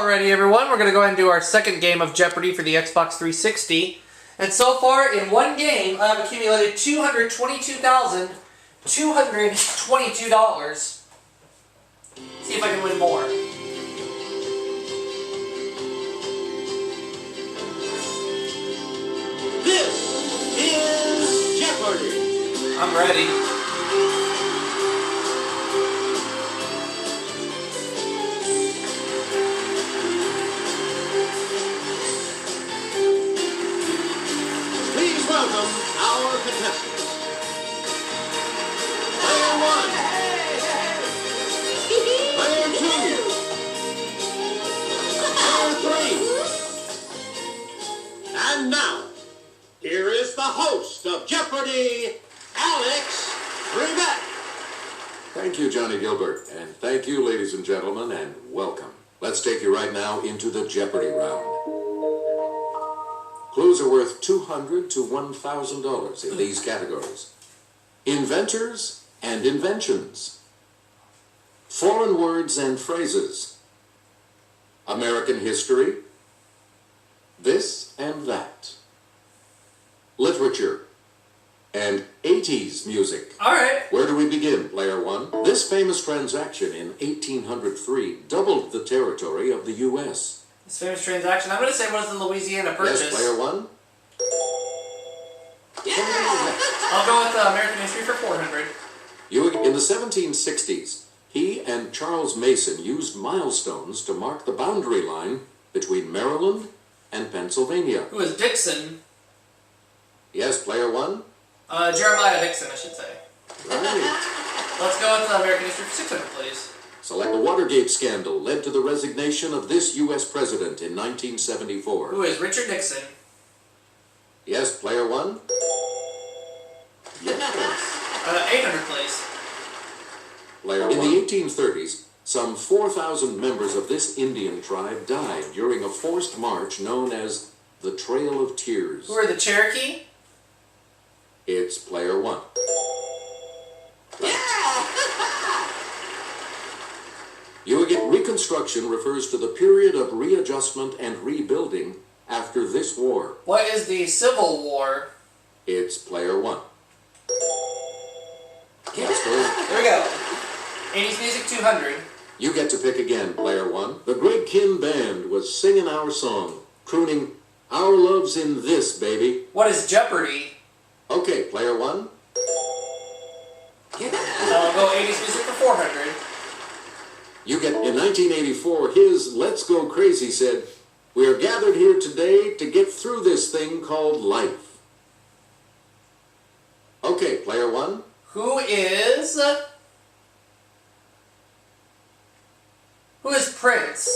Alrighty everyone, we're going to go ahead and do our second game of Jeopardy for the Xbox 360. And so far, in one game, I've accumulated $222,222. See if I can win more. This is Jeopardy! I'm ready. Welcome our contestants. Player 1. Player 2. Player 3. And now, here is the host of Jeopardy, Alex Trebek. Thank you, Johnny Gilbert, and thank you, ladies and gentlemen, and welcome. Let's take you right now into the Jeopardy round. Clues are worth $200 to $1,000 in these categories. Inventors and inventions. Foreign words and phrases. American history. This and that. Literature. And 80s music. Alright. Where do we begin, player 1? This famous transaction in 1803 doubled the territory of the U.S. This famous transaction, I'm going to say was the Louisiana Purchase. Yes, player 1? I'll go with American history for 400. In the 1760s, he and Charles Mason used milestones to mark the boundary line between Maryland and Pennsylvania. Who is Dixon? Yes, player 1? Jeremiah Dixon, I should say. Right. Let's go with American history for 600, please. Select the Watergate scandal led to the resignation of this U.S. president in 1974. Who is Richard Nixon? Yes, player 1? Yes. 800, please. Player 1. In the 1830s, some 4,000 members of this Indian tribe died during a forced march known as the Trail of Tears. Who are the Cherokee? It's player 1. You get Reconstruction refers to the period of readjustment and rebuilding after this war. What is the Civil War? It's player 1. Let's go. There we go. 80s music 200. You get to pick again, player 1. The Greg Kihn Band was singing our song, crooning, "Our love's in this, baby." What is Jeopardy? Okay, player 1. I'll go 80s music for 400. You get, in 1984, his Let's Go Crazy said, "We are gathered here today to get through this thing called life." Okay, player 1. Who is Prince?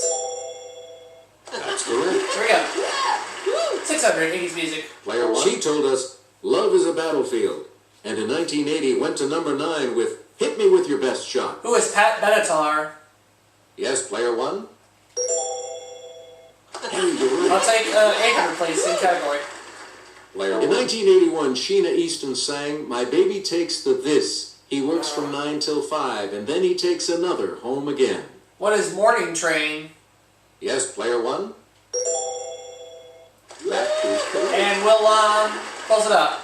That's correct. There we go. 600, 80s music. Player 1. She told us, "Love is a battlefield," and in 1980 went to number 9 with "Hit Me With Your Best Shot." Who is Pat Benatar? Yes, player 1. Hey, you're right. I'll take 800, please, same category. Player 1. In 1981, Sheena Easton sang, "My baby takes the this. He works from 9 till 5, and then he takes another home again." What is Morning Train? Yes, player 1. That is correct. And we'll close it up.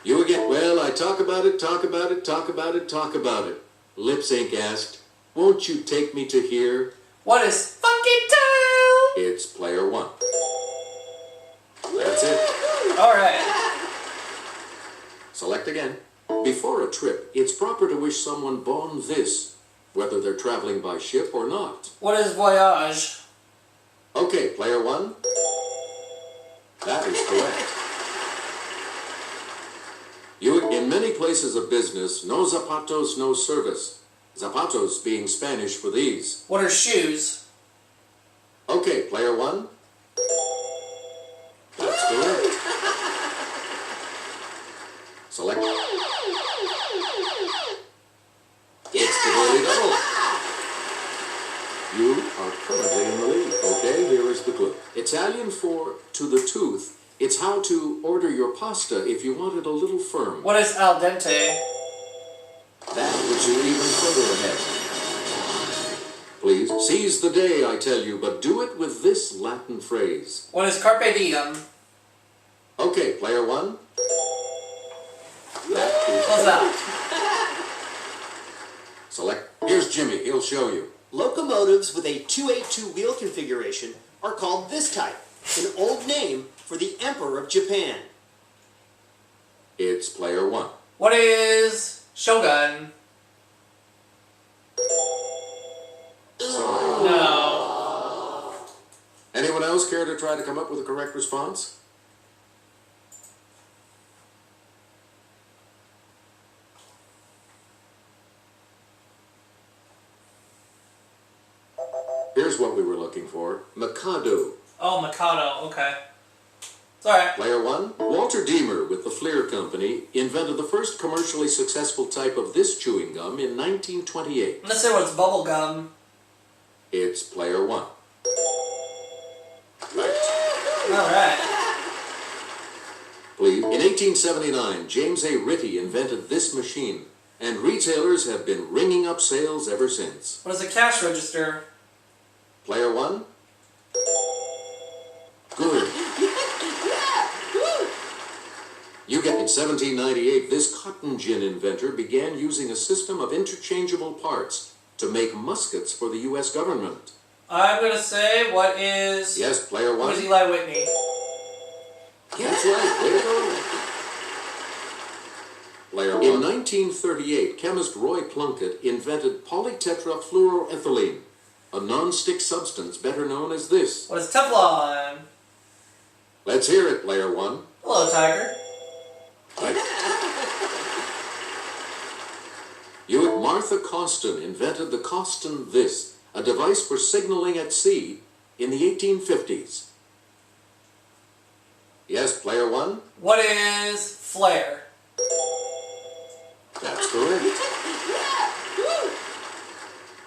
You again. Well, I talk about it, talk about it, talk about it, talk about it. Lip Sync asked, "Won't you take me to here?" What is Funky Town? It's player 1. That's it. Alright. Select again. Before a trip, it's proper to wish someone bon this, whether they're traveling by ship or not. What is Voyage? Okay, player 1. That is correct. In many places of business, no zapatos, no service. Zapatos being Spanish for these. What are shoes? Okay, player 1. That's correct. Select. It's the Daily Double. You are currently in the lead. Okay, here is the clue. Italian for "to the tooth." It's how to order your pasta if you want it a little firm. What is al dente? That which you even further ahead. Please seize the day, I tell you, but do it with this Latin phrase. What is carpe diem? Okay, player one. That is What's that? Select. Here's Jimmy. He'll show you. Locomotives with a 282 wheel configuration are called this type, an old name for the Emperor of Japan. It's player one. What is Shogun? Sorry. No. Anyone else care to try to come up with a correct response? Here's what we were looking for. Mikado. Oh, Mikado. Okay. It's alright. Player one. Walter Deemer with the Fleer Company invented the first commercially successful type of this chewing gum in 1928. I'm gonna say what's bubble gum. It's player one. Right. Alright. Please. In 1879, James A. Ritty invented this machine, and retailers have been ringing up sales ever since. What is a cash register? Player one. Good. You get in 1798, this cotton gin inventor began using a system of interchangeable parts to make muskets for the U.S. government. I'm gonna say what is... Yes, player one. What is Eli Whitney? That's right. Way to go. Player one. In 1938, chemist Roy Plunkett invented polytetrafluoroethylene, a non-stick substance better known as this. What is Teflon? Let's hear it, player one. Hello, Tiger. Martha Costin invented the Costin This, a device for signaling at sea in the 1850s. Yes, player one? What is flare? That's correct.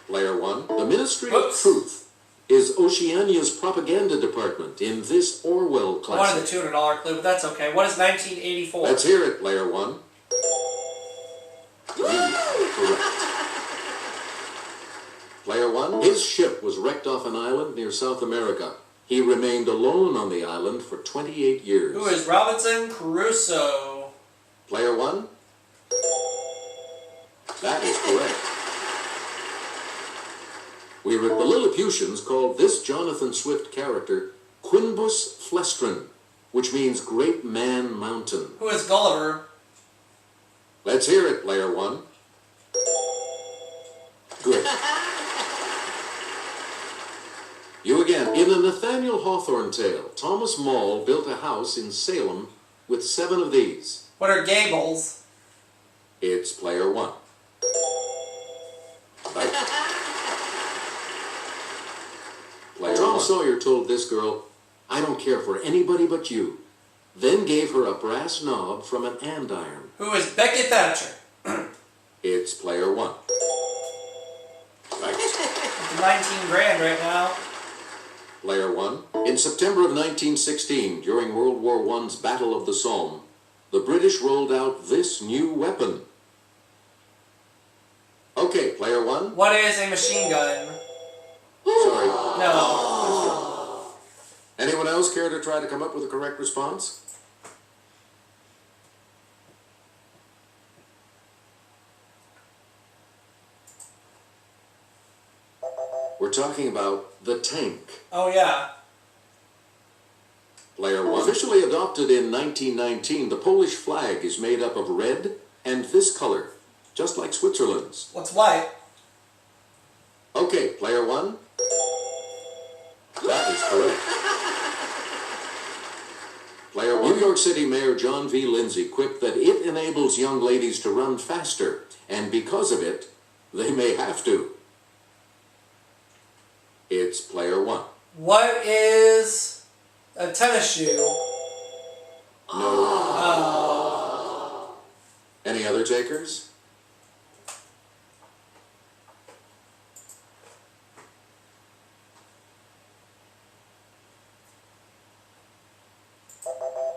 Player one. The Ministry Whoops. of Truth is Oceania's propaganda department in this Orwell I wanted classic. the $200 clue, but that's okay. What is 1984? Let's hear it, player one. Correct. Player one. His ship was wrecked off an island near South America. He remained alone on the island for 28 years. Who is Robinson Crusoe? Player one? That is correct. The Lilliputians called this Jonathan Swift character Quinbus Flestrin, which means Great Man Mountain. Who is Gulliver? Let's hear it, player one. Good. You again. In the Nathaniel Hawthorne tale, Thomas Maule built a house in Salem with 7 of these. What are gables? It's player one. Right. Tom Sawyer told this girl, "I don't care for anybody but you," then gave her a brass knob from an andiron. Who is Becky Thatcher? It's player one. Right. 19 grand right now. Player one. In September of 1916, during World War I's Battle of the Somme, the British rolled out this new weapon. Okay, player one. What is a machine gun? Sorry. No. Anyone else care to try to come up with a correct response? We're talking about the tank. Oh, yeah. Player one. Officially adopted in 1919, the Polish flag is made up of red and this color, just like Switzerland's. What's white? Okay, player one. That is correct. Player one. New York City Mayor John V. Lindsay quipped that it enables young ladies to run faster, and because of it, they may have to. It's player one. What is a tennis shoe? No. Oh. Any other takers?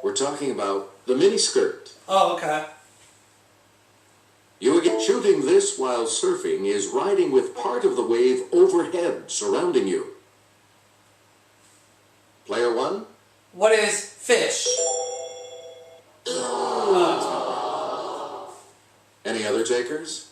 We're talking about the miniskirt. Oh, okay. You again. Shooting this while surfing is riding with part of the wave overhead surrounding you. Player 1. What is fish? Any other takers?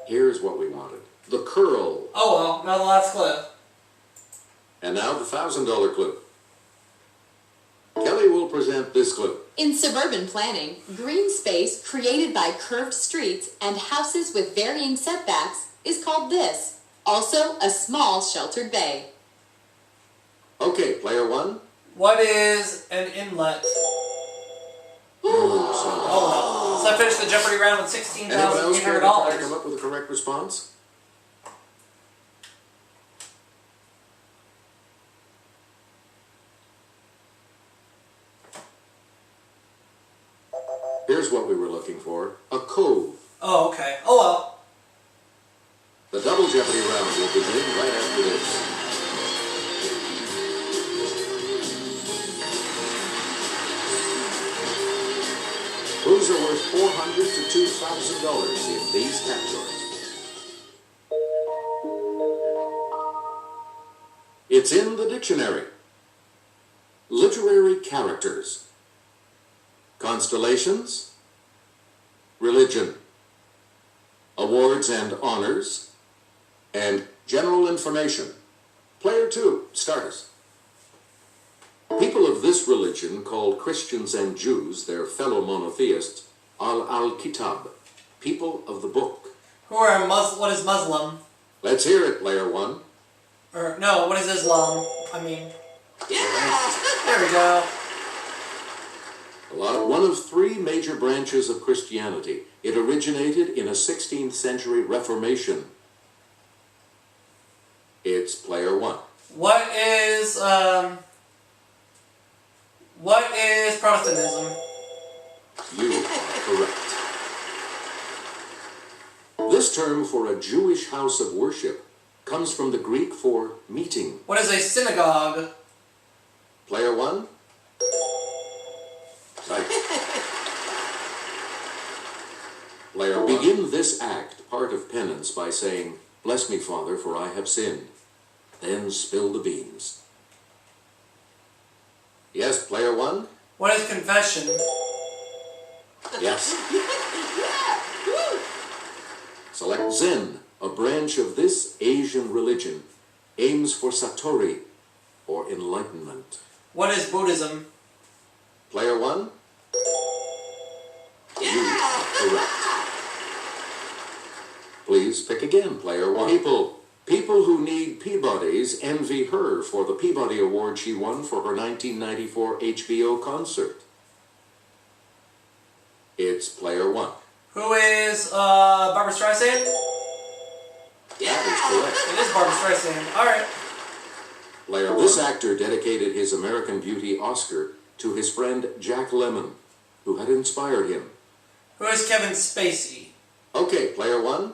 Here's what we wanted. The curl. Oh well, now the last clue. And now the $1,000 clue. Kelly will present this clue. In suburban planning, green space created by curved streets and houses with varying setbacks is called this. Also, a small sheltered bay. Okay, player 1. What is an inlet? Oh well. So I finished the Jeopardy round with Anyone else care to try to come $16,800. up with a correct response? Here's what we were looking for. A cove. Oh, okay. Oh well. The double Jeopardy round will begin right after this. Clues are worth $400 to $2,000 in these categories. It's in the dictionary. Literary characters. Constellations. Religion. Awards and honors. And general information. Player 2, start us. People of this religion called Christians and Jews, their fellow monotheists, al-Kitab, people of the book. Who are what is Muslim? Let's hear it, player 1. Or no, what is Islam? I mean, there we go. One of 3 major branches of Christianity. It originated in a 16th century Reformation. It's player 1. What is Protestantism? You are correct. This term for a Jewish house of worship comes from the Greek for meeting. What is a synagogue? Player 1? Right. Player 1. Begin this act, part of penance, by saying, "Bless me, Father, for I have sinned." Then spill the beans. Yes, player 1? What is confession? Yes. Select Zen, a branch of this Asian religion, aims for satori, or enlightenment. What is Buddhism? Player 1? You are correct. Please pick again, player 1. People who need Peabodys envy her for the Peabody Award she won for her 1994 HBO concert. It's player 1. Who is Barbara Streisand? That is correct. It is Barbara Streisand. All right. Player 1. This actor dedicated his American Beauty Oscar to his friend Jack Lemmon, who had inspired him. Who is Kevin Spacey? Okay, player 1.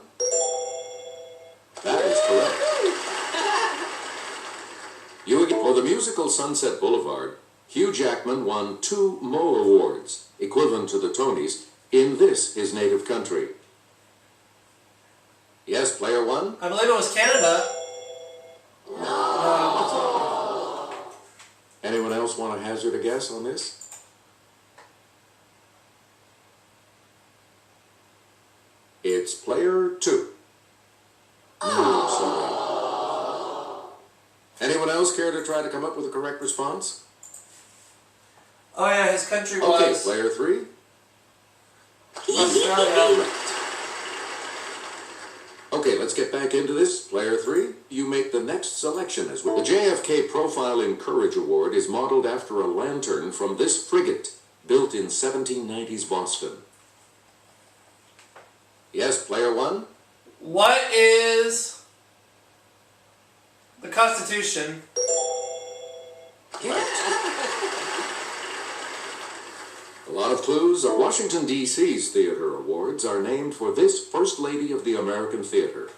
That is correct. For the musical Sunset Boulevard, Hugh Jackman won 2 Mo Awards, equivalent to the Tonys, in this, his native country. Yes, player 1? I believe it was Canada. No. Anyone else want to hazard a guess on this? It's player 2. No, sorry. Anyone else care to try to come up with a correct response? Oh yeah, his country was... Okay, player 3. Australia. Okay, let's get back into this. Player 3, you make the next selection as well. The JFK Profile in Courage Award is modeled after a lantern from this frigate, built in 1790s Boston. Yes, player 1? What is the Constitution? A lot of clues. Washington, D.C.'s theater awards are named for this First Lady of the American Theater.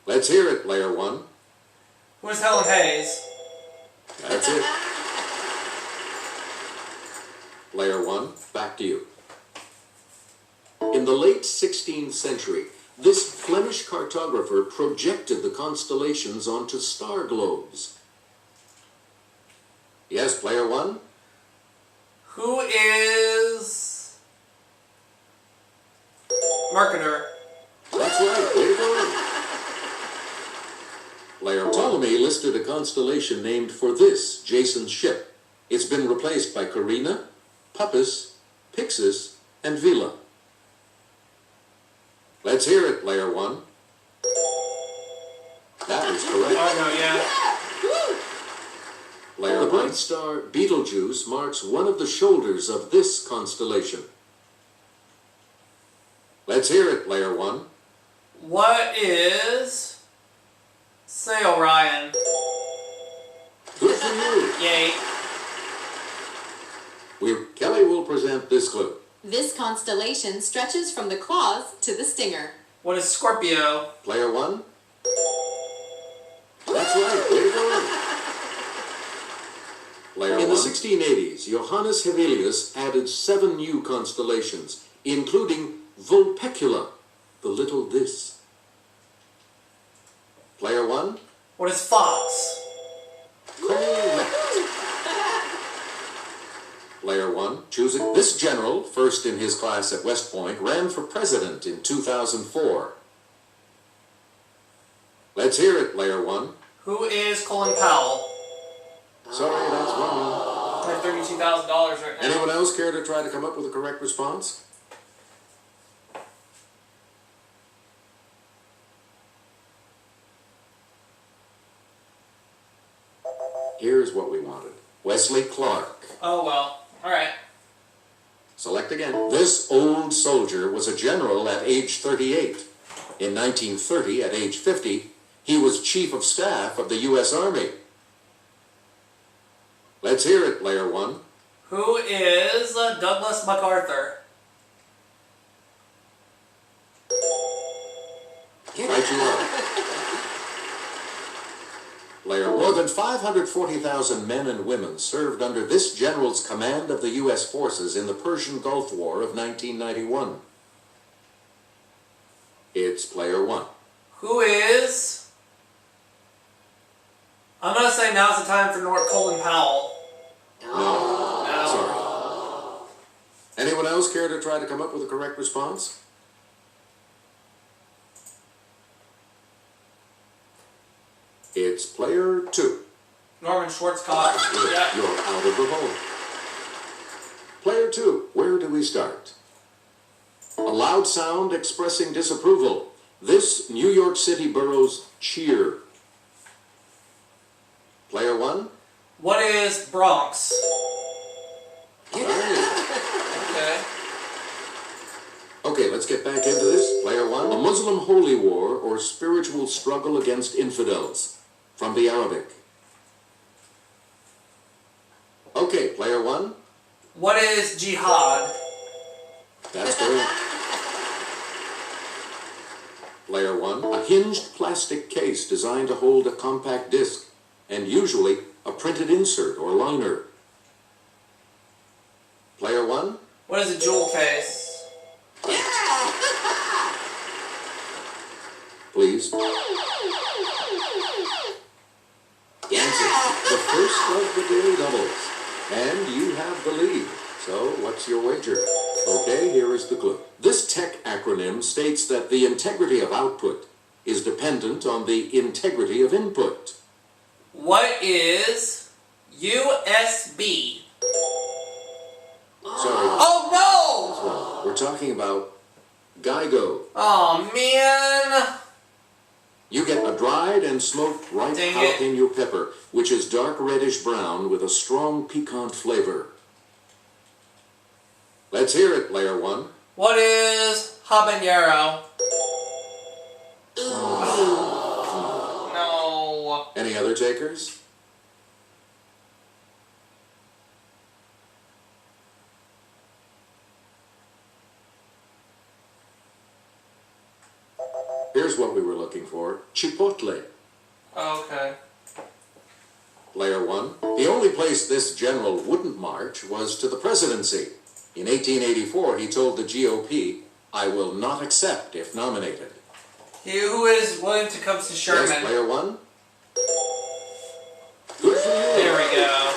Let's hear it, player 1. Who's Helen Hayes? That's it. Player 1, back to you. In the late 16th century, this Flemish cartographer projected the constellations onto star globes. Yes, player 1? Who is Mercator? That's right, way to go. Player Ptolemy listed a constellation named for this Jason's ship. It's been replaced by Carina, Puppis, Pixis, and Vela. Let's hear it, player 1. That is correct. Oh, no, yeah. Player the bright star Betelgeuse marks one of the shoulders of this constellation. Let's hear it, player 1. What is... Say Orion. Good for you. Yay. Kelly will present this clue. This constellation stretches from the claws to the stinger. What is Scorpio? Player 1? That's right, way to go. Player in 1. The 1680s, Johannes Hevelius added 7 new constellations, including Vulpecula, the little this. Player 1? What is Fox? Correct. Player 1, choosing this general, first in his class at West Point, ran for president in 2004. Let's hear it, player 1. Who is Colin Powell? Sorry, that's wrong. I have $32,000 right now. Anyone else care to try to come up with a correct response? Here's what we wanted. Wesley Clark. Oh, well. Alright. Select again. This old soldier was a general at age 38. In 1930, at age 50, he was chief of staff of the U.S. Army. Let's hear it, player 1. Who is Douglas MacArthur? Right you are. Player, more than 540,000 men and women served under this general's command of the U.S. forces in the Persian Gulf War of 1991. It's player 1. Who is... I'm going to say now's the time for Colin Powell. No. Sorry. Anyone else care to try to come up with a correct response? It's player 2. Norman Schwarzkopf. Yeah. You're out of the hole. Player 2, where do we start? A loud sound expressing disapproval. This New York City borough's cheer. Player 1? What is Bronx? Right. Okay. Okay, let's get back into this. Player 1. A Muslim holy war or spiritual struggle against infidels. From the Arabic. Okay, player 1. What is Jihad? That's correct. Player 1. A hinged plastic case designed to hold a compact disc, and usually a printed insert or liner. Player 1. What is a jewel case? Please. Answer. The first of the daily doubles. And you have the lead. So, what's your wager? Okay, here is the clue. This tech acronym states that the integrity of output is dependent on the integrity of input. What is USB? Sorry. Oh, no! We're talking about GIGO. Oh, man. You get a dried and smoked ripe Dang it. jalapeno pepper, which is dark reddish brown with a strong piquant flavor. Let's hear it, player 1. What is habanero? No. Any other takers? Here's what we were looking for. Chipotle. Okay. Player 1. The only place this general wouldn't march was to the presidency. In 1884, he told the GOP, "I will not accept if nominated." He who is willing to come to Sherman. Yes, Player 1. Good for you. There we go.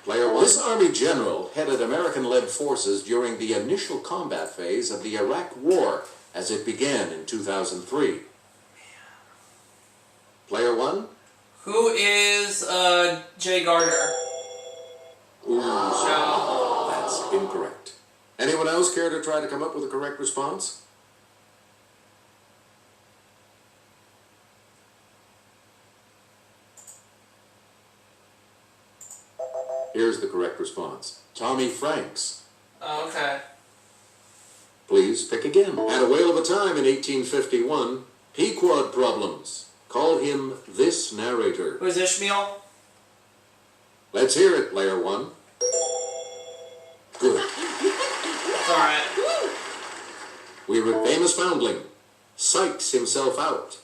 Player 1. This Army general headed American-led forces during the initial combat phase of the Iraq War as it began in 2003. Player 1. Who is Jay Gardner? Ooh, No. that's incorrect. Anyone else care to try to come up with a correct response? Here's the correct response. Tommy Franks. Oh, okay. Please pick again. Had a whale of a time in 1851. Pequod problems. Call him this narrator. Who is Ishmael? Let's hear it, Player 1. Good. It's alright. We were famous foundling. Psychs himself out.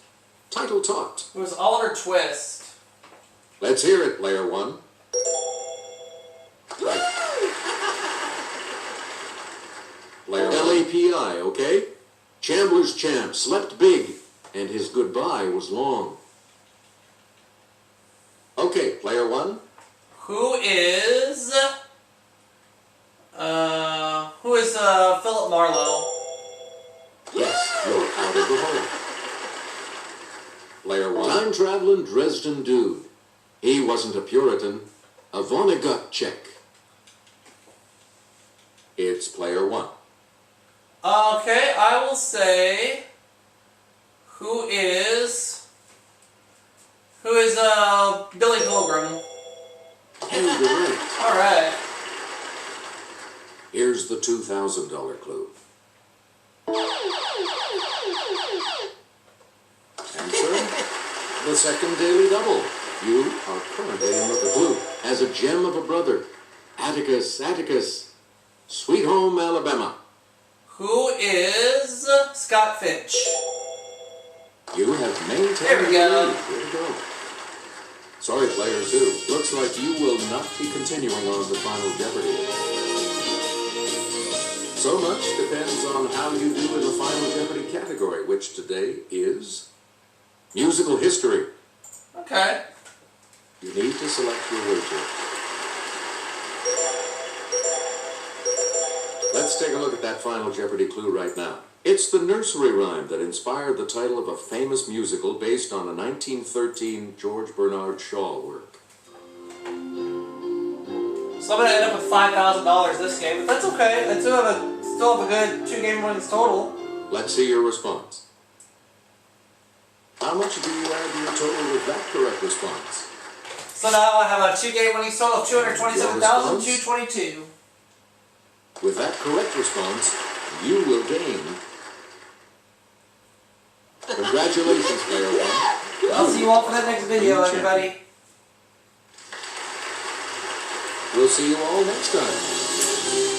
Title taught. Who is Oliver Twist? Let's hear it, Player 1. Right. Player LAPI, okay? Chandler's champ slept big, and his goodbye was long. Okay, Player 1. Who is Philip Marlowe? Yes, you're out of the hole. Player 1. Time-traveling Dresden dude. He wasn't a Puritan. A Vonnegut check. It's Player 1. Okay, I will say who is Billy Pilgrim. Hey, you're right. Alright. Here's the $2,000 clue. Answer? The second daily double. You are currently in the clue. As a gem of a brother. Atticus, Atticus. Sweet Home, Alabama. Who is Scott Finch? You have maintained There we the go. lead. Way to go. Sorry, Player 2. Looks like you will not be continuing on to Final Jeopardy. So much depends on how you do in the Final Jeopardy category, which today is musical history. Okay. You need to select your wager. Let's take a look at that Final Jeopardy clue right now. It's the nursery rhyme that inspired the title of a famous musical based on a 1913 George Bernard Shaw work. So I'm gonna end up with $5,000 this game, but that's okay. I still have a good 2 game wins total. Let's see your response. How much do you add to your total with that correct response? So now I have a 2 game winning total of $227,222. With that correct response, you will gain. Congratulations, Player 1. I'll see you all for that next video, everybody. We'll see you all next time.